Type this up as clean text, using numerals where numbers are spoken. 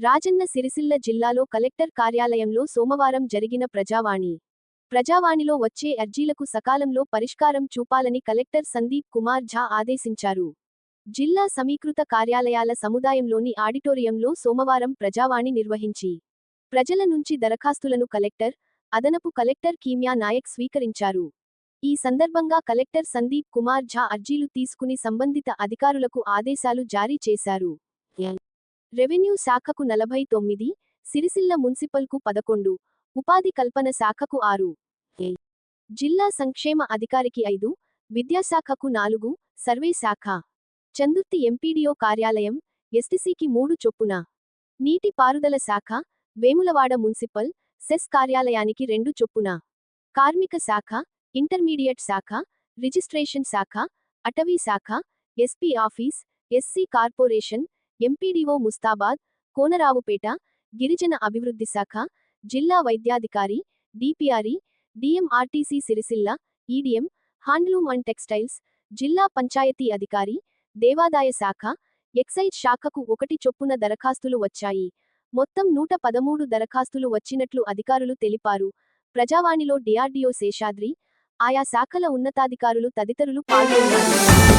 రాజన్న సిరిసిల్ల జిల్లాలో కలెక్టర్ కార్యాలయంలో సోమవారం జరిగిన ప్రజావాణిలో వచ్చే అర్జీలకు సకాలంలో పరిష్కారం చూపాలని కలెక్టర్ సందీప్ కుమార్ ఝా ఆదేశించారు. జిల్లా సమీకృత కార్యాలయాల సముదాయంలోని ఆడిటోరియంలో సోమవారం ప్రజావాణి నిర్వహించి ప్రజల నుంచి దరఖాస్తులను కలెక్టర్, అదనపు కలెక్టర్ కీమ్యా నాయక్ స్వీకరించారు. ఈ సందర్భంగా కలెక్టర్ సందీప్ కుమార్ ఝా అర్జీలు తీసుకుని సంబంధిత అధికారులకు ఆదేశాలు జారీ చేశారు. రెవెన్యూ శాఖకు 49, సిరిసిల్ల మున్సిపల్కు 11, ఉపాధి కల్పన శాఖకు 6, జిల్లా సంక్షేమ అధికారికి 5, విద్యాశాఖకు 4, సర్వే శాఖ, చందుర్తి ఎంపీడీఓ కార్యాలయం, ఎస్టీసీకి 3 చొప్పున, నీటి పారుదల శాఖ, వేములవాడ మున్సిపల్, సెస్ కార్యాలయానికి 2 చొప్పున, కార్మిక శాఖ, ఇంటర్మీడియట్ శాఖ, రిజిస్ట్రేషన్ శాఖ, అటవీ శాఖ, SP office, SC corporation, MPDO Mustabad, Konaraopet, గిరిజన అభివృద్ధి శాఖ, జిల్లా వైద్యాధికారి, డిపిఆర్ఈ, డిఎంఆర్టీసీ సిరిసిల్ల, ఈడీఎం, హ్యాండ్లూమ్ అండ్ టెక్స్టైల్స్, జిల్లా పంచాయతీ అధికారి, దేవాదాయ శాఖ, ఎక్సైజ్ శాఖకు 1 చొప్పున దరఖాస్తులు వచ్చాయి. మొత్తం 113 దరఖాస్తులు వచ్చినట్లు అధికారులు తెలిపారు. ప్రజావాణిలో డిఆర్డీఓ శేషాద్రి, ఆయా శాఖల ఉన్నతాధికారులు తదితరులు పాల్గొన్నారు.